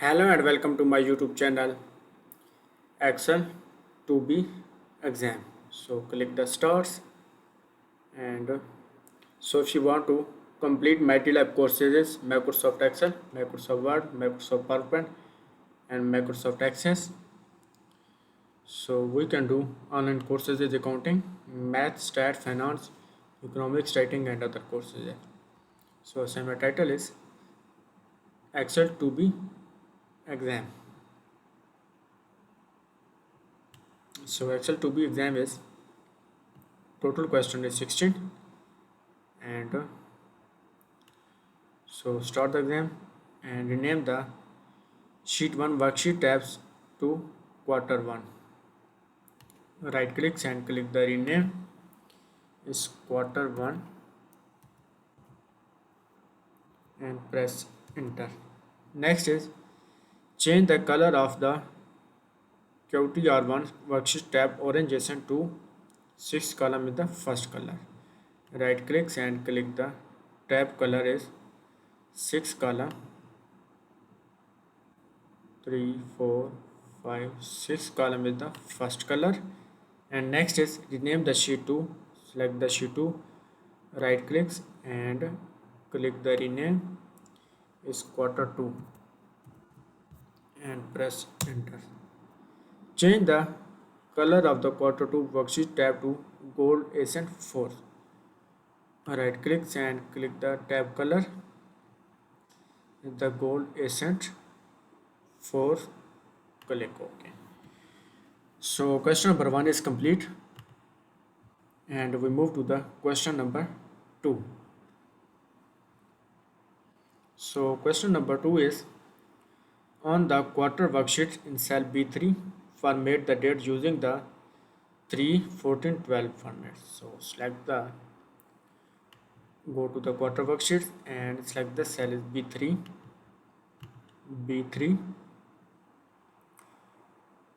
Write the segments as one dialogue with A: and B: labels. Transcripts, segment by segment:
A: Hello and welcome to my YouTube channel Excel2B exam. So click the stars and if you want to complete MylTLab courses is Microsoft Excel, Microsoft Word, Microsoft PowerPoint and Microsoft Access. So we can do online courses is accounting, math, stat, finance, economics, writing and other courses. So assignment title is Excel2B exam. So Excel2B exam is total question is 16 and start the exam and rename the sheet 1 worksheet tabs to quarter 1. Right clicks and click the rename is quarter 1 and press enter. Next is change the color of the QTR1 worksheet tab orange adjacent to 6th column in the first color. Right clicks and click the tab color is 6th column 3, 4, 5, 6 column is the first color. And next is rename the sheet 2. Select the sheet 2, right clicks and click the rename is quarter 2 and press enter. Change the color of the quarter 2 worksheet tab to gold accent 4. Right clicks and click the tab color the gold accent 4. Click OK. So question number 1 is complete and we move to the question number 2. So question number 2 is on the quarter worksheet in cell B3 format the date using the 3, 14, 12 format. So select the go to the quarter worksheet and select the cell is B3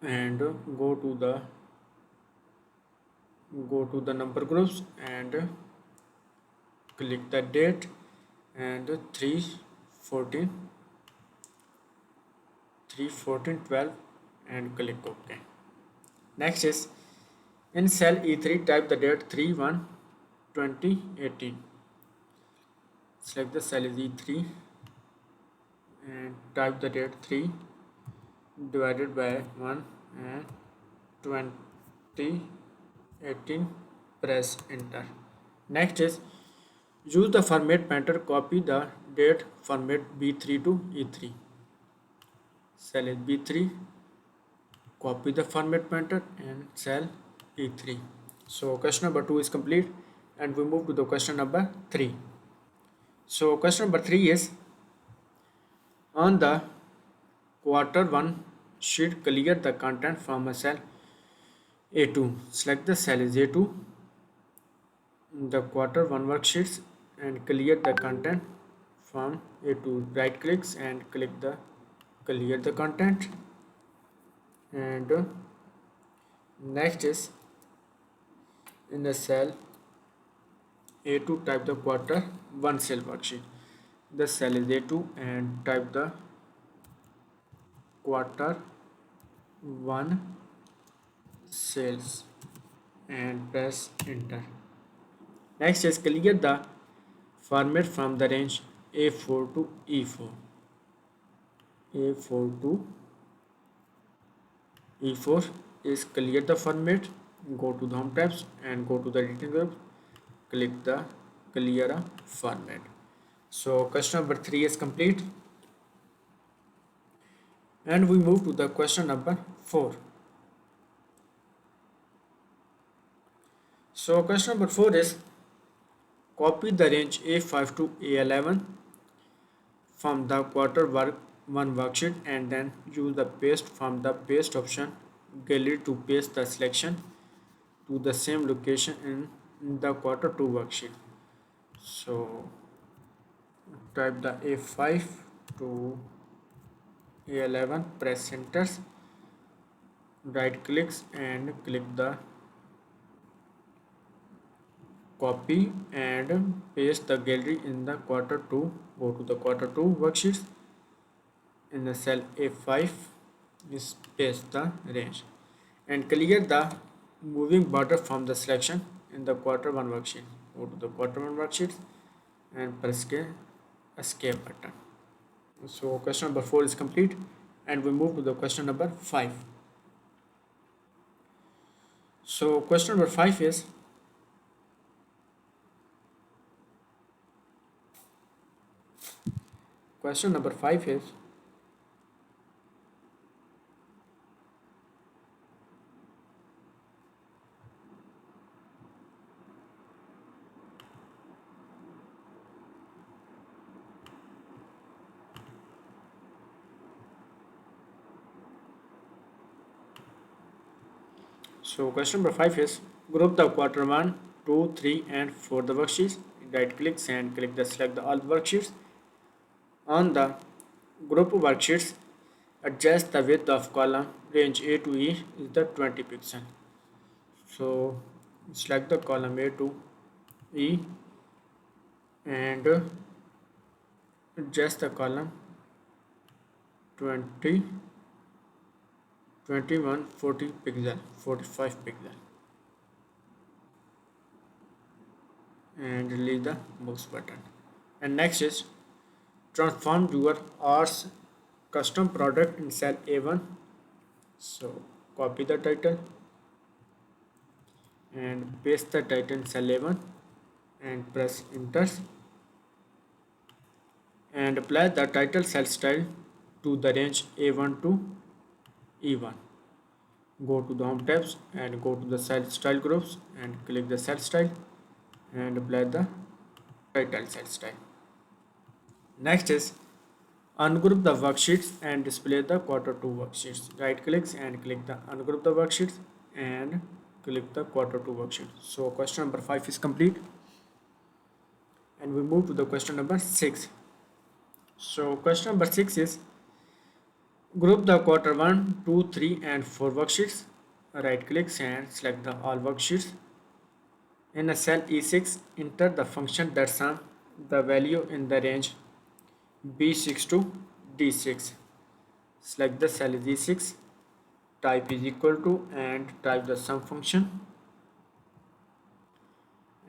A: and go to the number groups and click the date and 3, 14, 3, 14, 12 and click OK. Next is in cell E3 type the date 3, 1, 2018. Select the cell is E3 and type the date 3 divided by 1 and 2018. Press enter. Next is use the format painter, copy the date format B3 to E3. Cell is B3, copy the format painter and cell E3. So question number 2 is complete and we move to the question number 3. So question number 3 is on the quarter 1 sheet clear the content from a cell A2. Select the cell is A2, the quarter 1 worksheets and clear the content from A2. Right clicks and click the clear the content and next is in the cell A2 type the quarter 1 cell worksheet. The cell is A2 and type the quarter 1 cells and press enter. Next is clear the format from the range A4 to E4. A4 to E4 is clear the format. Go to the home tabs and go to the editing group. Click the clear a format. So question number 3 is complete and we move to the question number 4. So question number 4 is copy the range A5 to A11 from the quarter 1 worksheet and then use the paste from the paste option gallery to paste the selection to the same location in the quarter 2 worksheet. So type the A5 to A11, press enter, right clicks and click the copy and paste the gallery in the quarter 2. Go to the quarter 2 worksheets in the cell A5 is paste the range and clear the moving border from the selection in the quarter 1 worksheet. Go to the quarter 1 worksheet and press the escape button. So question number 4 is complete and we move to the question number 5. So question number 5 is question number 5 is so question number 5 is group the quarter 1, 2, 3 and 4 the worksheets. Right click and click the select the all worksheets. On the group worksheets, adjust the width of column range A to E is the 20 pixel. So select the column A to E and adjust the column 20, 21, 40 pixel, 45 pixel and release the box button. And next is transform your R's custom product in cell A1. So copy the title and paste the title in cell A1 and press enter and apply the title cell style to the range A1 to E1. Go to the home tabs and go to the cell style groups and click the cell style and apply the title cell style. Next is ungroup the worksheets and display the quarter 2 worksheets. Right clicks and click the ungroup the worksheets and click the quarter 2 worksheet. So question number 5 is complete and we move to the question number 6. So question number 6 is group the quarter 1, 2, 3 and 4 worksheets. Right clicks and select the all worksheets. In a cell E6, enter the function that sum the value in the range B6 to D6. Select the cell is E6, type is equal to and type the sum function.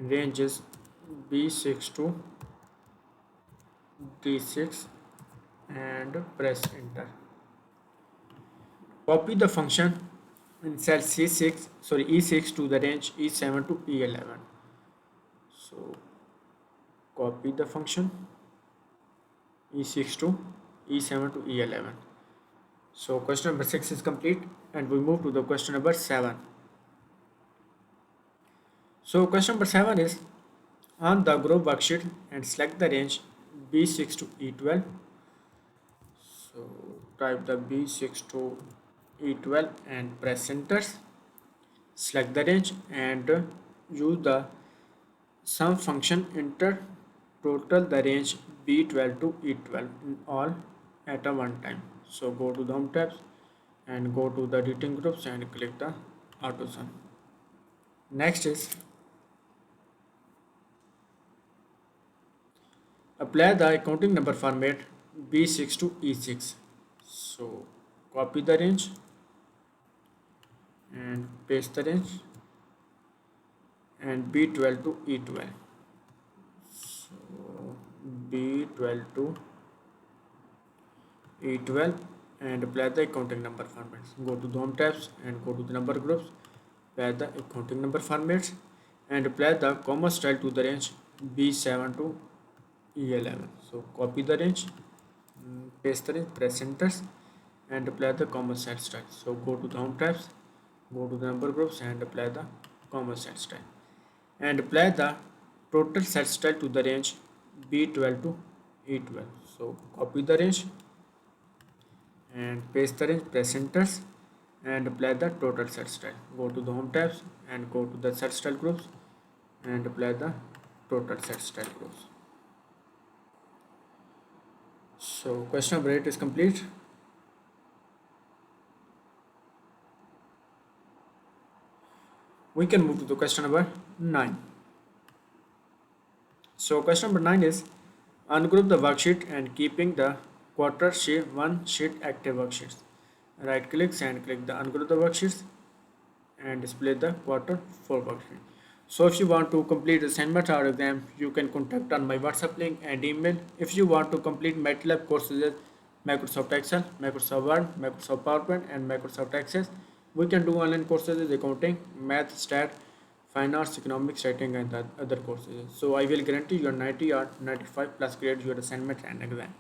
A: Range is B6 to D6 and press enter. Copy the function in cell E6 to the range E7 to E11. So copy the function E6 to E7 to E11. So question number 6 is complete and we move to the question number 7. So question number 7 is on the group worksheet and select the range B6 to E12. So type the B6 to E12 and press enter. Select the range and use the sum function enter total the range B12 to E12 in all at a one time. So go to the home tabs and go to the editing groups and click the auto sum. Next is apply the accounting number format B6 to E6. So copy the range and paste the range and B12 to E12. So B12 to E12 and apply the accounting number formats. Go to the home tabs and go to the number groups, apply the accounting number formats and apply the comma style to the range B7 to E11. So copy the range, paste the range, press enter and apply the comma style. So go to the home tabs, go to the number groups and apply the comma style and apply the total set style to the range B12 to E12. So copy the range and paste the range, press enter and apply the total set style. Go to the home tabs and go to the set style groups and apply the total set style groups. So question number 8 is complete. We can move to the question number 9. So question number 9 is ungroup the worksheet and keeping the quarter sheet 1 sheet active worksheets. Right click and click the ungroup the worksheets and display the quarter 4 worksheet. So if you want to complete assignment or exam, you can contact on my WhatsApp link and email. If you want to complete MylTLab courses, Microsoft Excel, Microsoft Word, Microsoft PowerPoint and Microsoft Access, we can do online courses in accounting, math, stat, finance, economics, writing and other courses. So I will guarantee your 90 or 95 plus grade your assignment and exam.